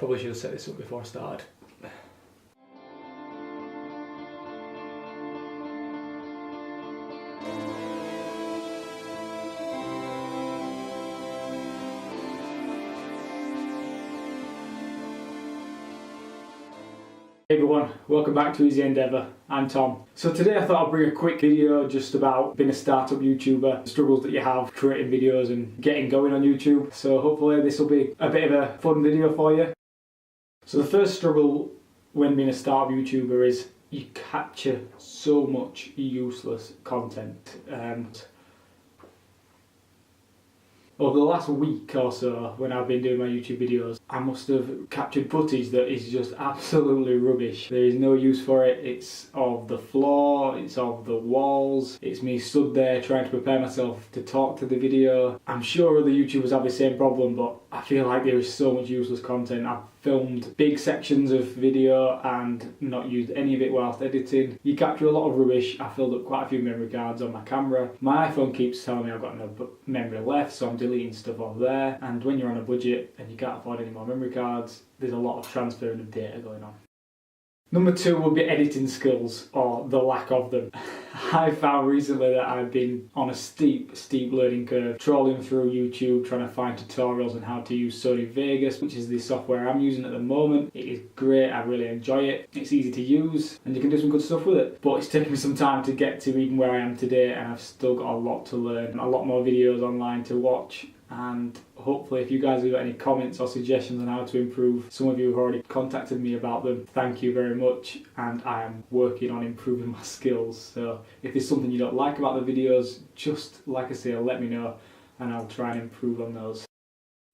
Probably should have set this up before I started. Hey everyone, welcome back to Easy Endeavour. I'm Tom. So today I thought I'd bring a quick video just about being a startup YouTuber, the struggles that you have creating videos and getting going on YouTube. So hopefully this will be a bit of a fun video for you. So the first struggle when being a startup YouTuber is you capture so much useless content. Over the last week or so, when I've been doing my YouTube videos, I must have captured footage that is just absolutely rubbish. There is no use for it. It's of the floor, it's of the walls, it's me stood there trying to prepare myself to talk to the video. I'm sure other YouTubers have the same problem, but I feel like there is so much useless content. I've filmed big sections of video and not used any of it whilst editing. You capture a lot of rubbish. I filled up quite a few memory cards on my camera. My iPhone keeps telling me I've got no memory left, so I'm deleting stuff off there. And when you're on a budget and you can't afford any more memory cards, there's a lot of transferring of data going on. Number two would be editing skills, or the lack of them. I found recently that I've been on a steep learning curve, trawling through YouTube, trying to find tutorials on how to use Sony Vaio, which is the software I'm using at the moment. It is great, I really enjoy it. It's easy to use, and you can do some good stuff with it. But it's taken me some time to get to even where I am today, and I've still got a lot to learn, a lot more videos online to watch. And hopefully if you guys have got any comments or suggestions on how to improve, some of you have already contacted me about them, thank you very much, and I am working on improving my skills. So if there's something you don't like about the videos, just like I say, let me know and I'll try and improve on those.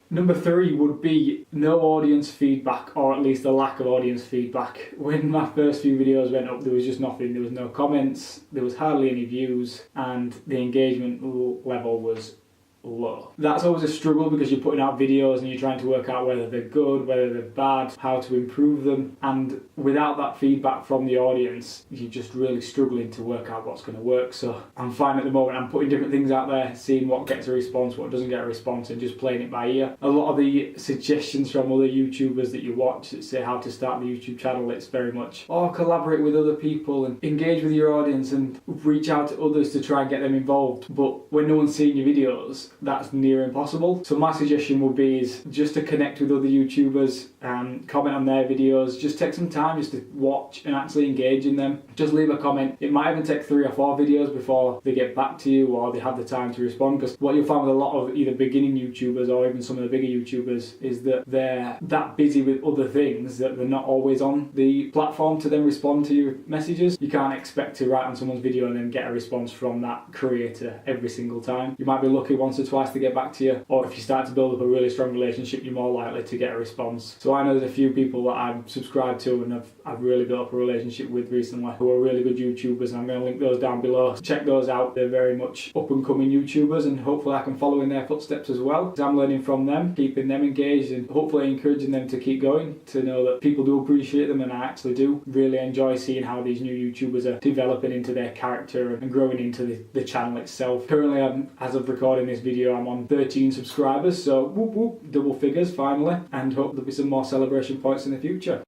Number three would be no audience feedback, or at least a lack of audience feedback. When my first few videos went up, there was just nothing. There was no comments, there was hardly any views, and the engagement level was low. That's always a struggle because you're putting out videos and you're trying to work out whether they're good, whether they're bad, how to improve them, and without that feedback from the audience, you're just really struggling to work out what's going to work. So I'm fine at the moment. I'm putting different things out there, seeing what gets a response, what doesn't get a response, and just playing it by ear. A lot of the suggestions from other YouTubers that you watch that say how to start the YouTube channel, it's very much, oh, collaborate with other people and engage with your audience and reach out to others to try and get them involved. But when no one's seeing your videos, that's near impossible. So my suggestion would be is just to connect with other YouTubers and comment on their videos. Just take some time just to watch and actually engage in them. Just leave a comment. It might even take 3 or 4 videos before they get back to you or they have the time to respond, because what you'll find with a lot of either beginning YouTubers or even some of the bigger YouTubers is that they're that busy with other things that they're not always on the platform to then respond to your messages. You can't expect to write on someone's video and then get a response from that creator every single time. You might be lucky once or twice to get back to you, or if you start to build up a really strong relationship, you're more likely to get a response. So I know there's a few people that I'm subscribed to and I've really built up a relationship with recently who are really good YouTubers, and I'm going to link those down below. Check those out. They're very much up and coming YouTubers, and hopefully I can follow in their footsteps as well. I'm learning from them, keeping them engaged and hopefully encouraging them to keep going, to know that people do appreciate them, and I actually do really enjoy seeing how these new YouTubers are developing into their character and growing into the channel itself. Currently, as of recording this video, I'm on 13 subscribers, so whoop whoop, double figures finally, and hope there'll be some more celebration points in the future.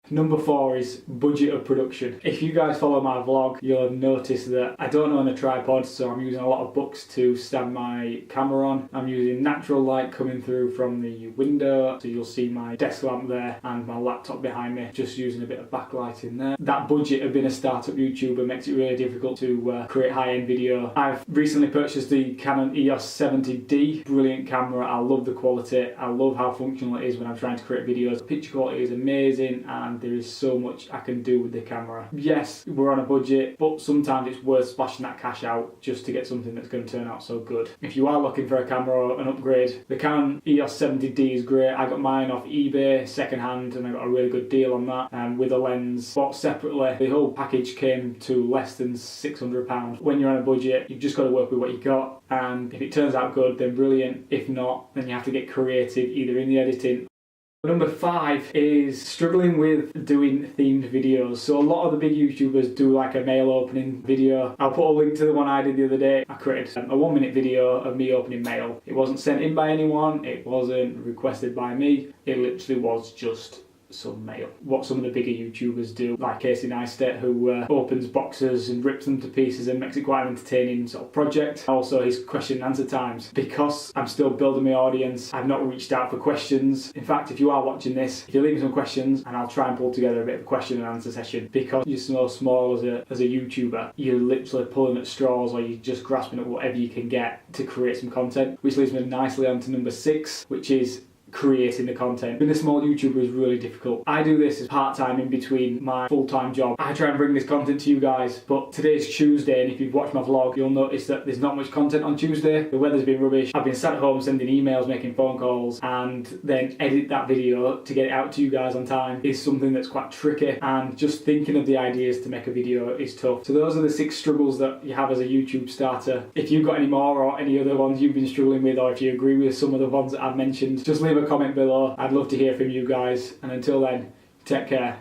Number 4 is budget of production. If you guys follow my vlog, you'll have noticed that I don't own a tripod, so I'm using a lot of books to stand my camera on. I'm using natural light coming through from the window, so you'll see my desk lamp there and my laptop behind me, just using a bit of backlight in there. That budget of being a startup YouTuber makes it really difficult to create high-end video. I've recently purchased the Canon EOS 70D, brilliant camera. I love the quality, I love how functional it is when I'm trying to create videos. The picture quality is amazing, and there is so much I can do with the camera. Yes, we're on a budget, but sometimes it's worth splashing that cash out just to get something that's going to turn out so good. If you are looking for a camera or an upgrade, the Canon EOS 70D is great. I got mine off eBay second hand and I got a really good deal on that, with a lens bought separately. The whole package came to less than £600. When you're on a budget, you've just got to work with what you got, and if it turns out good, then brilliant. If not, then you have to get creative either in the editing Number 5 is struggling with doing themed videos. So a lot of the big YouTubers do like a mail opening video. I'll put a link to the one I did the other day. I created a 1-minute video of me opening mail. It wasn't sent in by anyone, it wasn't requested by me, it literally was just some mail. What some of the bigger YouTubers do, like Casey Neistat, who opens boxes and rips them to pieces and makes it quite an entertaining sort of project. Also his question and answer times. Because I'm still building my audience, I've not reached out for questions. In fact, if you are watching this, if you leave me some questions and I'll try and pull together a bit of a question and answer session. Because you're so small as a YouTuber, you're literally pulling at straws, or you're just grasping at whatever you can get to create some content. Which leads me nicely on to number 6, which is creating the content. Being a small YouTuber is really difficult. I do this as part-time in between my full-time job. I try and bring this content to you guys, but today's Tuesday, and if you've watched my vlog, you'll notice that there's not much content on Tuesday. The weather's been rubbish. I've been sat at home sending emails, making phone calls, and then edit that video to get it out to you guys on time is something that's quite tricky, and just thinking of the ideas to make a video is tough. So those are the 6 struggles that you have as a YouTube starter. If you've got any more, or any other ones you've been struggling with, or if you agree with some of the ones that I've mentioned, just leave a comment below. I'd love to hear from you guys, and until then, take care.